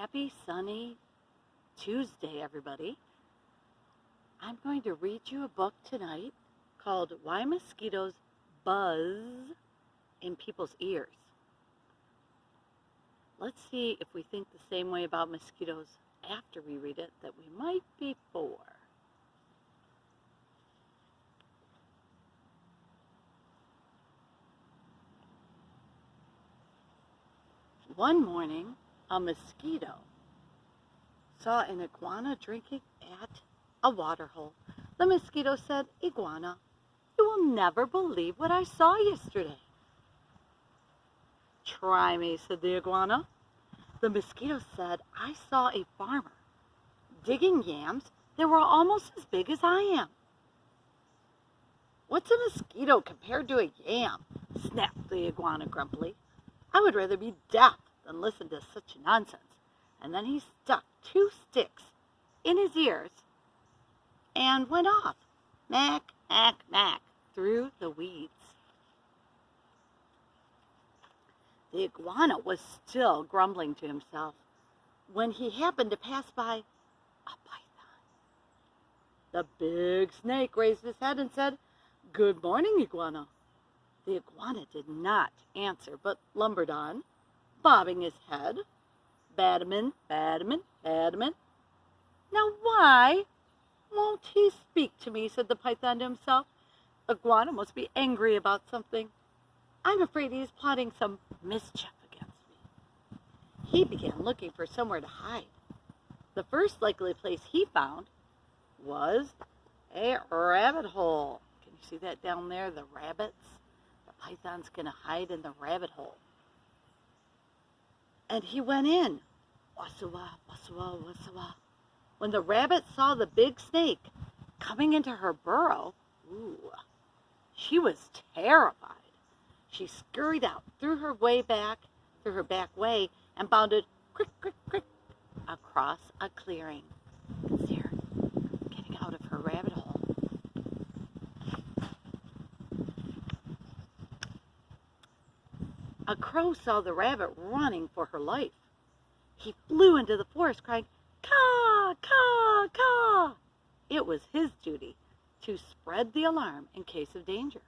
Happy sunny Tuesday, everybody. I'm going to read you a book tonight called Why Mosquitoes Buzz in People's Ears. Let's see if we think the same way about mosquitoes after we read it that we might before. One morning, a mosquito saw an iguana drinking at a water hole. The mosquito said, "Iguana, you will never believe what I saw yesterday." "Try me," said the iguana. The mosquito said, "I saw a farmer digging yams that were almost as big as I am." "What's a mosquito compared to a yam?" snapped the iguana grumpily. "I would rather be deaf than listen to such nonsense." And then he stuck 2 sticks in his ears and went off, mack, mack, mack, through the weeds. The iguana was still grumbling to himself when he happened to pass by a python. The big snake raised his head and said, "Good morning, iguana." The iguana did not answer, but lumbered on, bobbing his head. "Badman, badman, badman. Now why won't he speak to me?" said the python to himself. "Iguana must be angry about something. I'm afraid he's plotting some mischief against me." He began looking for somewhere to hide. The first likely place he found was a rabbit hole. Can you see that down there, the rabbits? The python's going to hide in the rabbit hole. And he went in. Wasawa, wasawa, wasawa. When the rabbit saw the big snake coming into her burrow, she was terrified. She scurried out through her back way, and bounded crick, crick, crick across a clearing. You can see her getting out of her rabbit hole. A crow saw the rabbit running for her life. He flew into the forest crying, "Caw, caw, caw." It was his duty to spread the alarm in case of danger.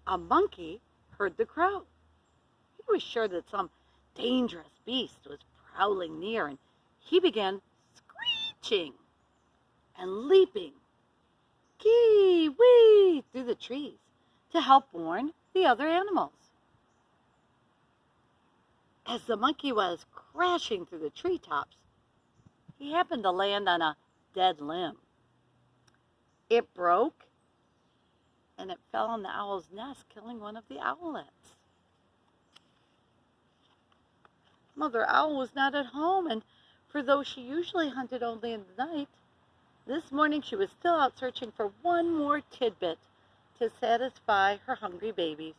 A monkey heard the crow. He was sure that some dangerous beast was prowling near, and he began screeching and leaping, kee-wee, through the trees to help warn the other animals. As the monkey was crashing through the treetops, he happened to land on a dead limb. It broke, and it fell on the owl's nest, killing one of the owlets. Mother Owl was not at home, and for though she usually hunted only in the night, this morning she was still out searching for one more tidbit to satisfy her hungry babies.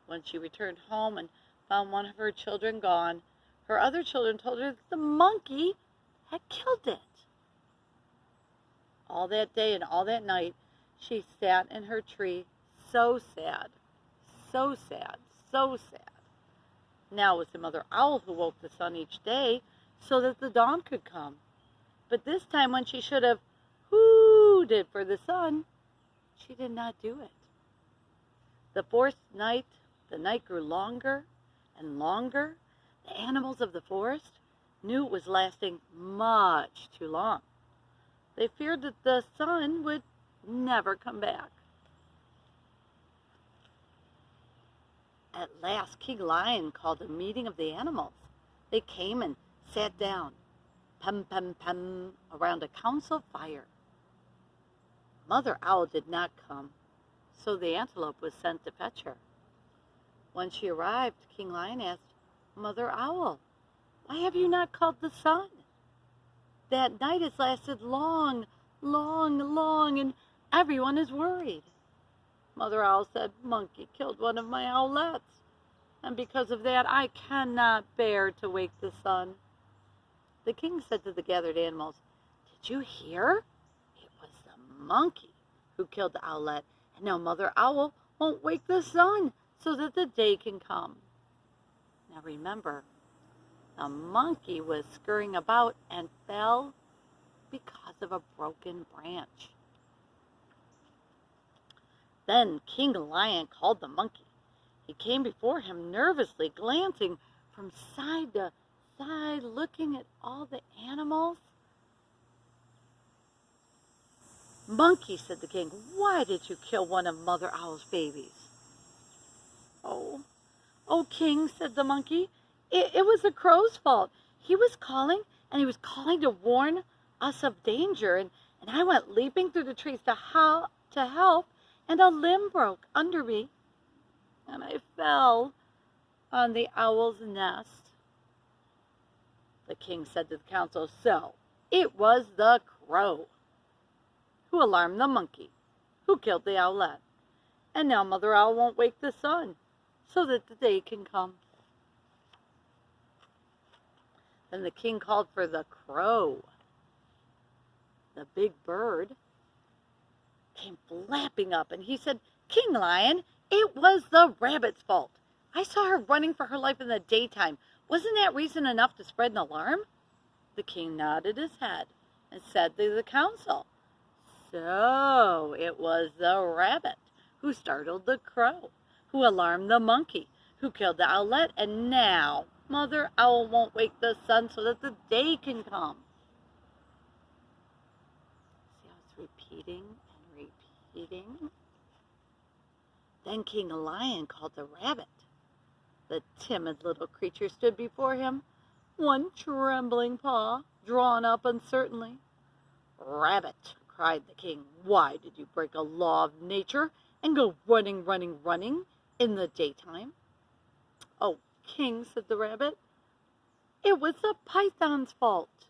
When she returned home and found one of her children gone, her other children told her that the monkey had killed it. All that day and all that night, she sat in her tree, so sad, so sad, so sad. Now it was the mother owl who woke the sun each day so that the dawn could come. But this time, when she should have hooted for the sun, she did not do it. The night grew longer and longer. The animals of the forest knew it was lasting much too long. They feared that the sun would never come back. At last, King Lion called a meeting of the animals. They came and sat down, pum, pum, pum, around a council fire. Mother Owl did not come, so the antelope was sent to fetch her. When she arrived, King Lion asked, "Mother Owl, why have you not called the sun? That night has lasted long, long, long, and everyone is worried." Mother Owl said, "Monkey killed one of my owlets, and because of that I cannot bear to wake the sun." The king said to the gathered animals, "Did you hear? It was the monkey who killed the owlet, and now Mother Owl won't wake the sun so that the day can come." Now remember, The monkey was scurrying about and fell because of a broken branch. Then King Lion called the monkey. He came before him nervously, glancing from side to side, looking at all the animals. "Monkey," said the king, "why did you kill one of Mother Owl's babies?" Oh, king," said the monkey, it was the crow's fault. He was calling, and he was calling to warn us of danger, and I went leaping through the trees to help, and a limb broke under me, and I fell on the owl's nest. The king said to the council, "So, it was the crow who alarmed the monkey, who killed the owlet, and now Mother Owl won't wake the sun so that the day can come." Then the king called for the crow. The big bird came flapping up, and he said, "King Lion, it was the rabbit's fault. I saw her running for her life in the daytime. Wasn't that reason enough to spread an alarm?" The king nodded his head and said to the council, "So it was the rabbit who startled the crow, who alarmed the monkey, who killed the owlet, and now Mother Owl won't wake the sun so that the day can come." See how it's repeating and repeating? Then King Lion called the rabbit. The timid little creature stood before him, one trembling paw drawn up uncertainly. "Rabbit," cried the king, "why did you break a law of nature and go running in the daytime?" "Oh, king," said the rabbit, "it was the python's fault.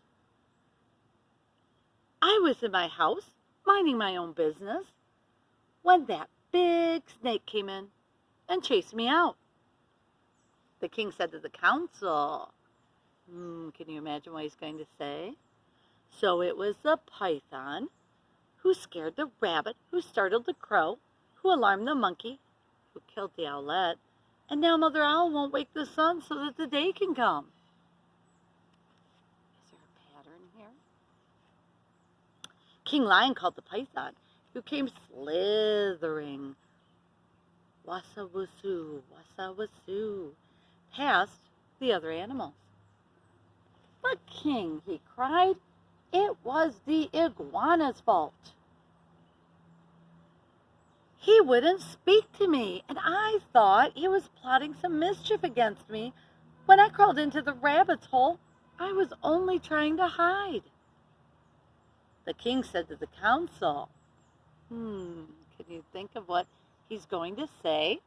I was in my house, minding my own business, when that big snake came in and chased me out." The king said to the council, can you imagine what he's going to say? "So it was the python who scared the rabbit, who startled the crow, who alarmed the monkey, who killed the owlet, and now Mother Owl won't wake the sun so that the day can come." Is there a pattern here? King Lion called the python, who came slithering, wassa-wassoo, past the other animals. "But king," he cried, "it was the iguana's fault. He wouldn't speak to me, and I thought he was plotting some mischief against me. When I crawled into the rabbit's hole, I was only trying to hide." The king said to the council, can you think of what he's going to say?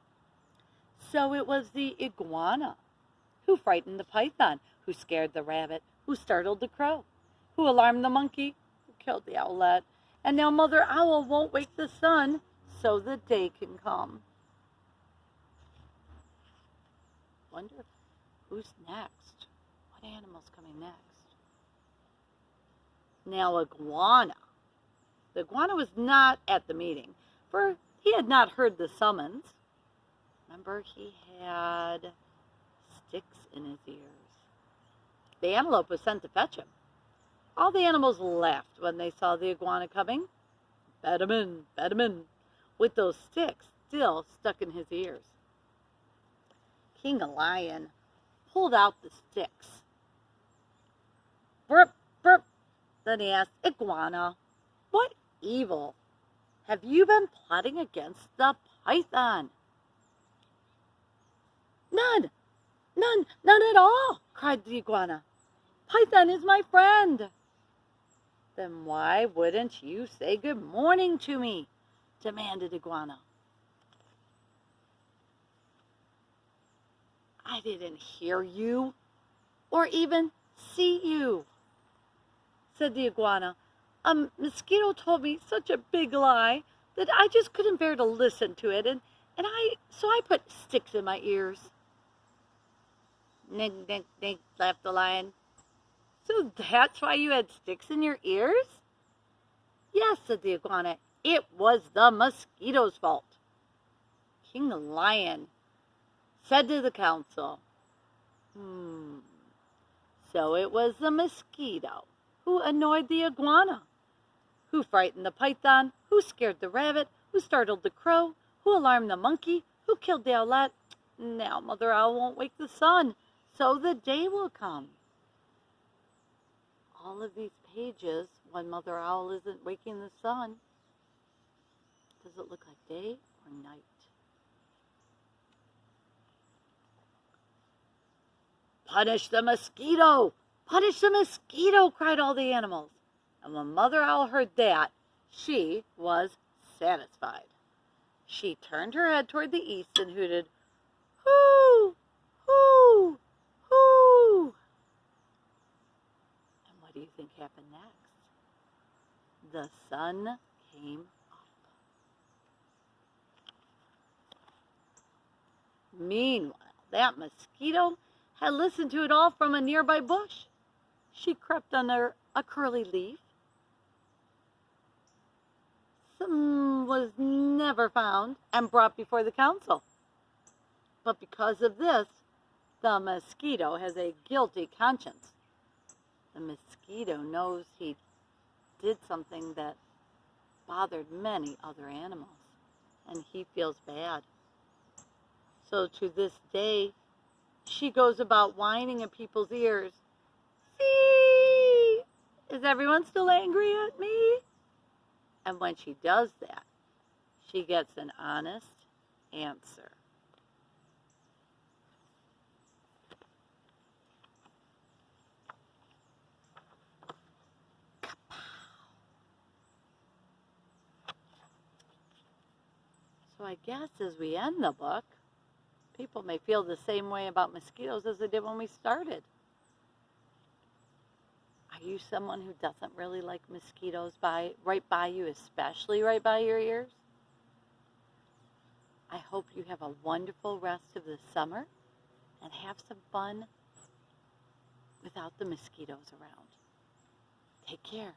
"So it was the iguana who frightened the python, who scared the rabbit, who startled the crow, who alarmed the monkey, who killed the owlet, and now Mother Owl won't wake the sun so the day can come." Wonder who's next? What animal's coming next? Now iguana. The iguana was not at the meeting, for he had not heard the summons. Remember, he had sticks in his ears. The antelope was sent to fetch him. All the animals laughed when they saw the iguana coming. "Bet him in," with those sticks still stuck in his ears. King Lion pulled out the sticks. "Burp, burp." Then he asked, "Iguana, what evil have you been plotting against the python?" None at all," cried the iguana. "Python is my friend." "Then why wouldn't you say good morning to me?" demanded iguana. "I didn't hear you or even see you," said the iguana. "A mosquito told me such a big lie that I just couldn't bear to listen to it, so I put sticks in my ears." "Nig, nig, nig," laughed the lion. "So that's why you had sticks in your ears?" "Yes," said the iguana. "It was the mosquito's fault." King Lion said to the council, So it was the mosquito who annoyed the iguana, who frightened the python, who scared the rabbit, who startled the crow, who alarmed the monkey, who killed the owlet. Now Mother Owl won't wake the sun, so the day will come. All of these pages, when Mother Owl isn't waking the sun, does it look like day or night? Punish the mosquito! Punish the mosquito! Cried all the animals. And when Mother Owl heard that, she was satisfied. She turned her head toward the east and hooted, "Hoo! Hoo! Hoo!" And what do you think happened next? The sun came up. Meanwhile, that mosquito had listened to it all from a nearby bush. She crept under a curly leaf. Some was never found and brought before the council. But because of this, the mosquito has a guilty conscience. The mosquito knows he did something that bothered many other animals, and he feels bad. So to this day, she goes about whining in people's ears. "See, is everyone still angry at me?" And when she does that, she gets an honest answer. So I guess as we end the book, people may feel the same way about mosquitoes as they did when we started. Are you someone who doesn't really like mosquitoes right by you, especially right by your ears? I hope you have a wonderful rest of the summer and have some fun without the mosquitoes around. Take care.